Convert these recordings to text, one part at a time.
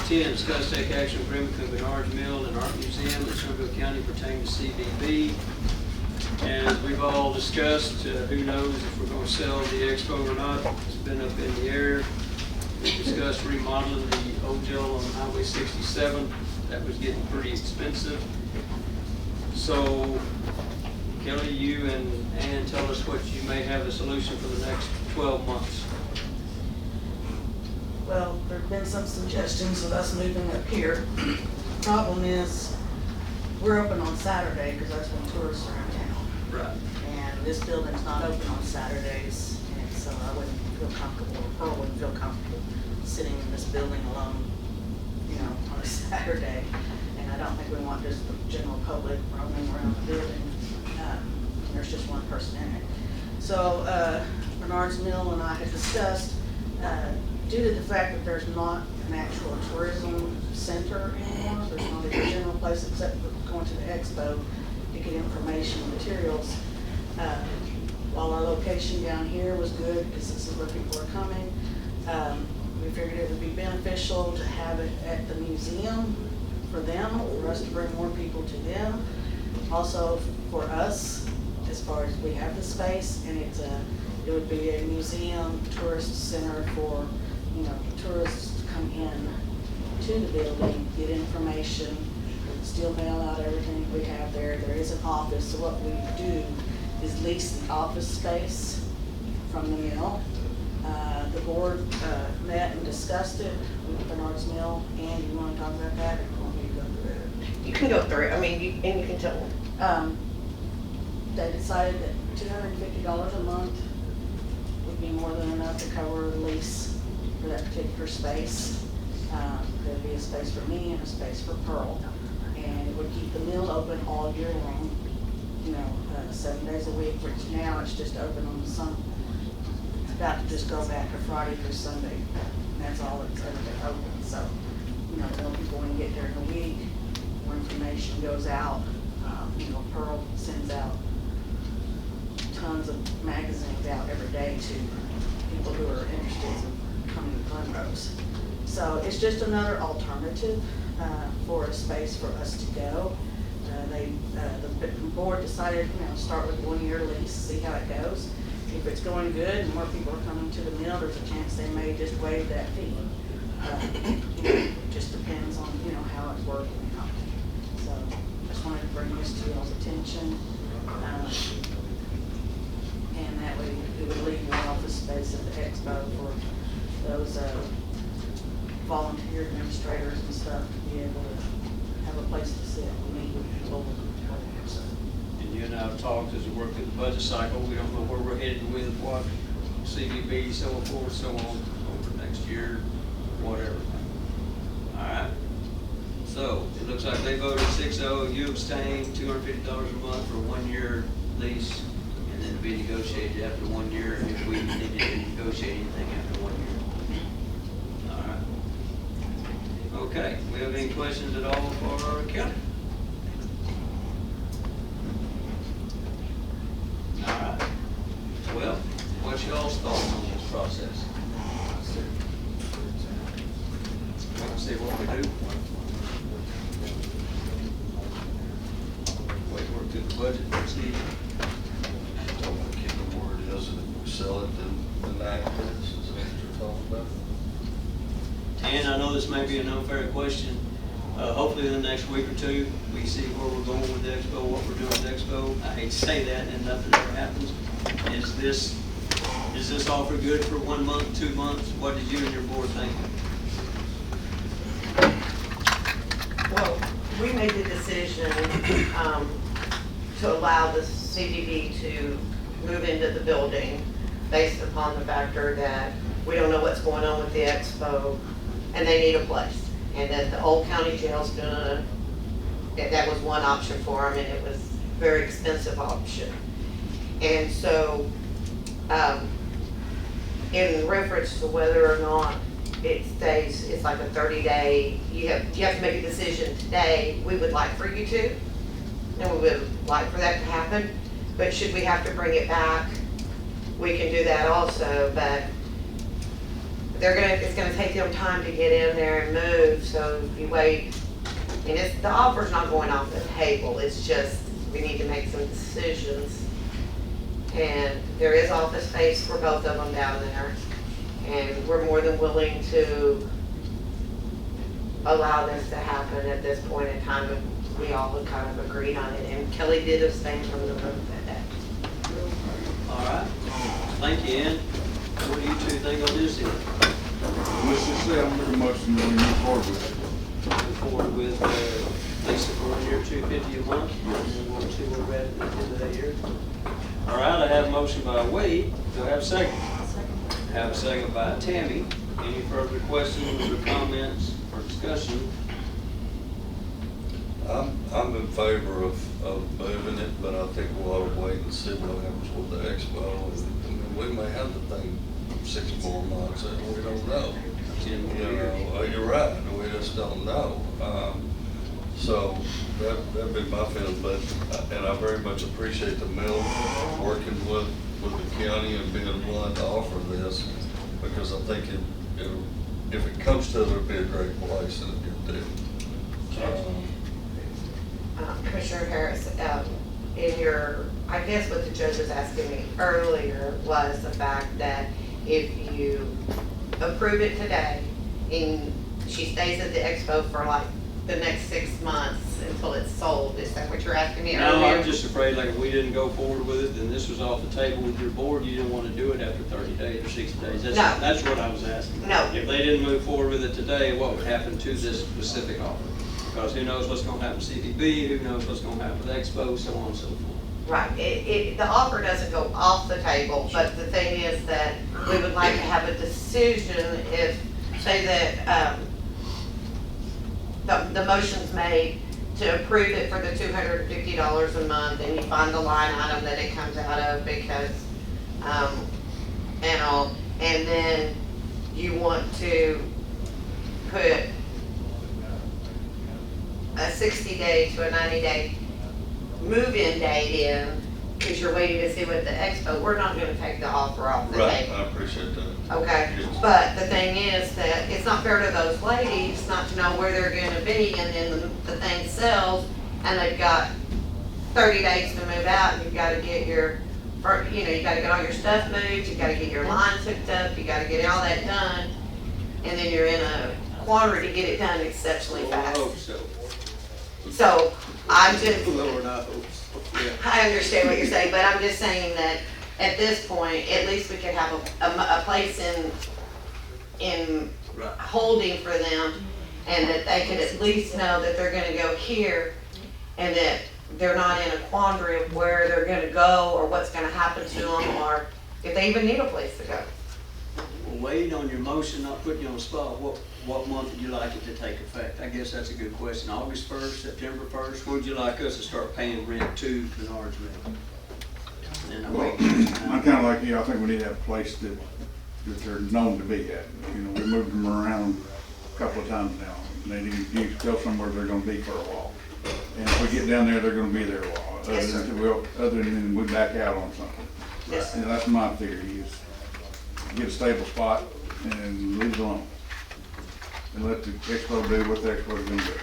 10, discuss take action agreement between Barnards Mill and Art Museum in Somervell County pertaining to CVB. As we've all discussed, who knows if we're going to sell the expo or not. It's been up in the air. We discussed remodeling the old jail on Highway 67. That was getting pretty expensive. So, Kelly, you and Ann, tell us what you may have a solution for the next 12 months. Well, there've been some suggestions of us moving up here. Problem is, we're open on Saturday because that's when tourists are in town. Right. And this building's not open on Saturdays, and so I wouldn't feel comfortable, or Pearl wouldn't feel comfortable sitting in this building alone, you know, on a Saturday. And I don't think we want just the general public roaming around the building. There's just one person in it. So Barnards Mill and I had discussed, due to the fact that there's not an actual tourism center anymore, there's not a general place except for going to the expo to get information and materials. While our location down here was good, because this is where people are coming, we figured it would be beneficial to have it at the museum for them, for us to bring more people to them. Also for us, as far as we have the space, and it would be a museum tourist center for, you know, tourists to come in to the building, get information, still mail out everything we have there. There is an office, so what we do is lease the office space from the mill. The board met and discussed it with Barnards Mill. And you want to talk about that, or you want me to go through it? You can go through it. I mean, you can tell them. They decided that $250 a month would be more than enough to cover the lease for that particular space. There'd be a space for me and a space for Pearl. And it would keep the mill open all year long, you know, 7 days a week, which now it's just open on the Sun. It's about to just go back to Friday through Sunday. And that's all it's ever been open. So, you know, more people want to get there in a week, more information goes out. You know, Pearl sends out tons of magazines out every day to people who are interested in coming to Glenrose. So it's just another alternative for a space for us to go. The board decided, you know, start with 1 year lease, see how it goes. If it's going good and more people are coming to the mill, there's a chance they may just waive that fee. You know, it just depends on, you know, how it's working. So I just wanted to bring this to y'all's attention. And that way it would leave more office space at the expo for those volunteer administrators and stuff to be able to have a place to sit and meet with people. So. And you and I have talked as we work through the budget cycle. We don't know where we're headed with what CVB, so forth, so on, over next year, whatever. All right. So it looks like they voted 6-0. You abstained, $250 a month for a 1 year lease, and then to be negotiated after 1 year if we needed to negotiate anything after 1 year. All right. Okay. We have any questions at all for Kelly? All right. Well, what's y'all's thoughts on this process? Let's see what we do. Wait, work through the budget and see. Don't want to keep it where it is, and if we sell it, then deny this, is that what you're talking about? And I know this may be an unfair question. Hopefully in the next week or two, we see where we're going with the expo, what we're doing with the expo. I hate to say that and nothing ever happens. Is this offer good for 1 month, 2 months? What did you and your board think? Well, we made the decision to allow the CVB to move into the building based upon the factor that we don't know what's going on with the expo and they need a place. And that the old county jail's that was one option for them, and it was a very expensive option. And so, in reference to whether or not it stays, it's like a 30-day, you have to make a decision today. We would like for you to, and we would like for that to happen. But should we have to bring it back, we can do that also. But it's gonna take them time to get in there and move, so if you wait, and the offer's not going off the table, it's just, we need to make some decisions. And there is office space for both of them down there, and we're more than willing to allow this to happen at this point in time, and we all have kind of agreed on it, and Kelly did abstain from the vote that day. All right, thank you, Ann. What do you two think on this then? Let's just say I'm pretty much going to move forward with it. Move forward with Lisa for a year, $250 a month, and then we'll see where we're at at the end of that year. All right, I have a motion by Wade. Do I have a second? Have a second by Tammy. Any further questions or comments or discussion? I'm in favor of moving it, but I think we'll ought to wait and see what happens with the expo. I mean, we may have the thing 6 more months, and we don't know. 10 You years. know, you're right, we just don't know. So that'd be my feeling, but, and I very much appreciate the mill working with the county and being willing to offer this, because I think if it comes to it, it'd be a great place and a good deal. Commissioner Harris, in your, I guess what the judge was asking me earlier was the fact that if you approve it today and she stays at the expo for like the next 6 months until it's sold, is that what you're asking me earlier? No, I'm just afraid like if we didn't go forward with it, then this was off the table with your board, you didn't want to do it after 30 days or 60 days. No. That's what I was asking. No. If they didn't move forward with it today, what would happen to this specific offer? Because who knows what's going to happen with CVB, who knows what's going to happen with Expo, so on and so forth. Right, the offer doesn't go off the table, but the thing is that we would like to have a decision if, say that, the motion's made to approve it for the $250 a month, and you find the line item that it comes out of because, and then you want to put a 60-day to a 90-day move-in date in, because you're waiting to see what the expo, we're not gonna take the offer off the Right, table. I appreciate that. Okay, Yes. but the thing is that it's not fair to those ladies not to know where they're gonna be, and then the thing sells, and they've got 30 days to move out, and you've gotta get you gotta get all your stuff moved, you gotta get your lines hooked up, you gotta get all that done, and then you're in a quandary to get it done exceptionally Lord, I fast. hope so. So, I'm just, Lord, I hope so. Yeah. I understand what you're saying, but I'm just saying that at this point, at least we could have a place in Right. holding for them, and that they could at least know that they're gonna go here, and that they're not in a quandary of where they're gonna go, or what's gonna happen to them, or if they even need a place to go. Well, Wade, on your motion, not putting you on the spot, what month would you like it to take effect? I guess that's a good question. August 1st, September 1st? When would you like us to start paying rent to Barnards Mill? And then Well, I'm kind of like you, I think we need to have a place that they're known to be at. You know, we moved them around a couple of times now, and they need to go somewhere they're gonna be for a while. And if we get down there, they're gonna be there a while, Yes, sir. other than we back out on something. Yes, sir. And that's my theory, is get a stable spot and leave it alone. And let the expo do what the expo's gonna do.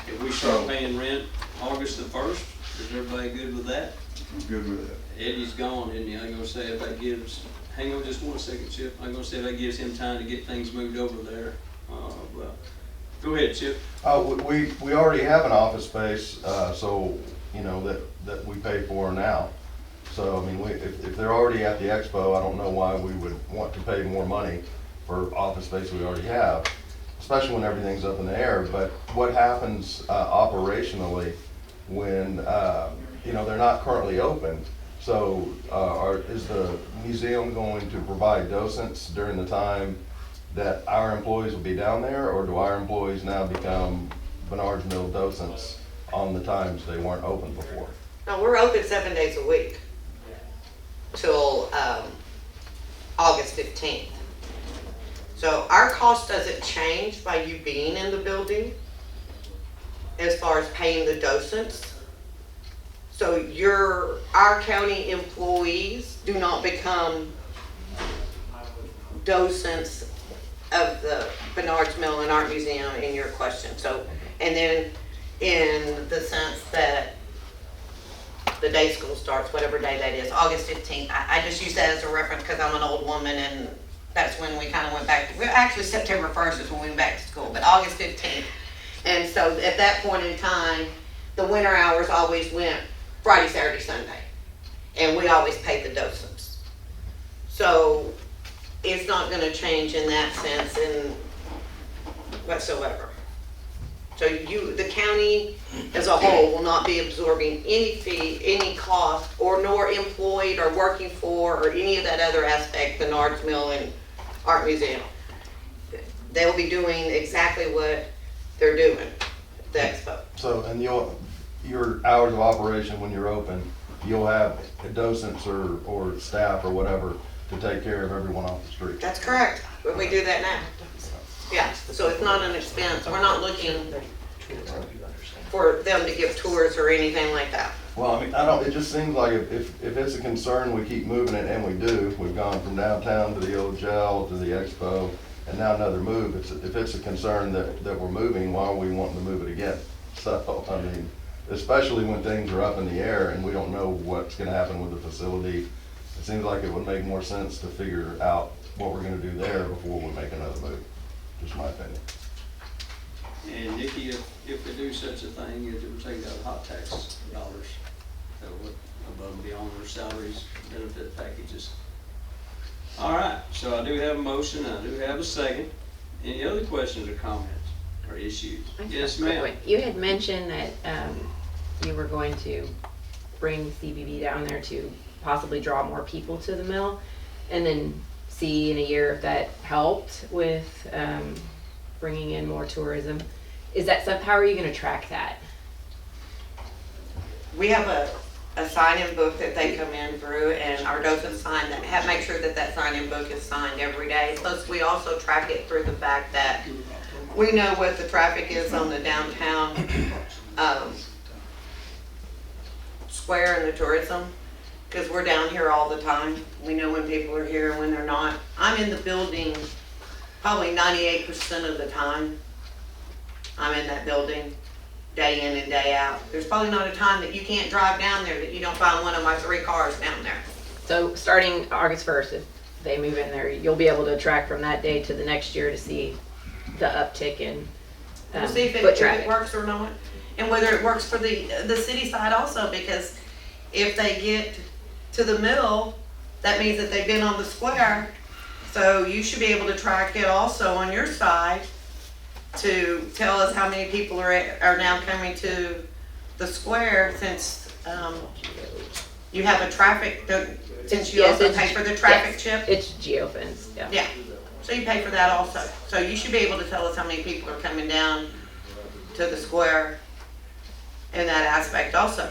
If we start paying rent August the 1st, is everybody good with that? I'm good with it. Eddie's gone, isn't he? I'm gonna say if that gives, hang on just 1 second, Chip. I'm gonna say if that gives him time to get things moved over there. But go ahead, Chip. We already have an office space, so, you know, that we pay for now. So, I mean, if they're already at the expo, I don't know why we would want to pay more money for office space we already have, especially when everything's up in the air. But what happens operationally when, you know, they're not currently open? So is the museum going to provide docents during the time that our employees will be down there, or do our employees now become Barnards Mill docents on the times they weren't open before? No, we're open 7 days a week till August 15th. So our cost doesn't change by you being in the building as far as paying the docents. So our county employees do not become docents of the Barnards Mill and Art Museum in your question. So, and then in the sense that the day school starts, whatever day that is, August 15th. I just use that as a reference because I'm an old woman and that's when we kind of went back. Actually, September 1st is when we went back to school, but August 15th. And so at that point in time, the winter hours always went Friday, Saturday, Sunday. And we always paid the docents. So it's not going to change in that sense in whatsoever. So the county as a whole will not be absorbing any fee, any cost, or nor employed or working for, or any of that other aspect, the Barnards Mill and Art Museum. They'll be doing exactly what they're doing at the expo. So, and your hours of operation when you're open, you'll have docents or staff or whatever to take care of everyone off the street. That's correct, but we do that now. Yeah, so it's not an expense. We're not looking for them to give tours or anything like that. Well, I mean, it just seems like if it's a concern, we keep moving it, and we do. We've gone from downtown to the old jail to the expo, and now another move. If it's a concern that we're moving, why are we wanting to move it again? So, I mean, especially when things are up in the air and we don't know what's gonna happen with the facility, it seems like it would make more sense to figure out what we're gonna do there before we make another move. Just my opinion. And Nikki, if they do such a thing, it would take out hot tax dollars. That would above and beyond their salaries, benefit packages. All right, so I do have a motion, I do have a second. Any other questions or comments or issues? Yes, ma'am. You had mentioned that you were going to bring CVB down there to possibly draw more people to the mill, and then see in a year if that helped with bringing in more tourism. Is that how are you going to track that? We have a sign-in book that they come in through, and our docents sign that, make sure that sign-in book is signed every day. Plus, we also track it through the fact that we know what the traffic is on the downtown square and the tourism, because we're down here all the time. We know when people are here and when they're not. I'm in the building probably 98% of the time. I'm in that building day in and day out. There's probably not a time that you can't drive down there that you don't find one of my 3 cars down there. So starting August 1st, if they move in there, you'll be able to track from that day to the next year to see the uptick in We'll see if it works or not, and whether it works for the city side also, because if they get to the mill, that means that they've been on the square. So you should be able to track it also on your side to tell us how many people are now coming to the square, since you have a traffic, since you also pay for the traffic chip. It's geofence, yeah. Yeah, so you pay for that also. So you should be able to tell us how many people are coming down to the square in that aspect also.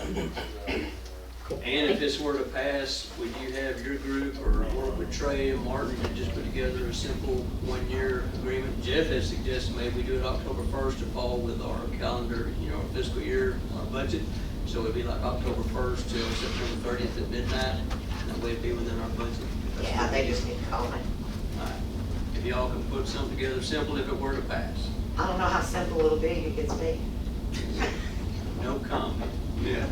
And if this were to pass, would you have your group or work with Trey and Martin and just put together a simple 1-year agreement? Jeff has suggested maybe we do it October 1st to fall with our calendar, our fiscal year, our budget. So it'd be like October 1st till September 30th at midnight, and that way it'd be within our budget. Yeah, they just need to call me. All right. If y'all can put something together simple if it were to pass. I don't know how simple it'll be, it gets me. No comment. Yeah.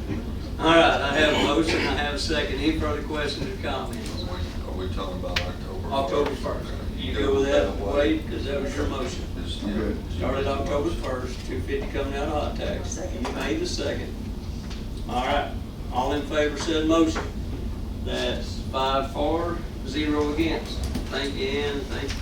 All right, I have a motion, I have a second. Any further questions or comments? Are we talking about October? October 1st. You go with that, Wade, because that was your motion. I'm good. Started October 1st, $250 coming out of hot tax. You made the second. All right, all in favor said motion. That's 5 for, 0 against. Thank you, Ann, thank you.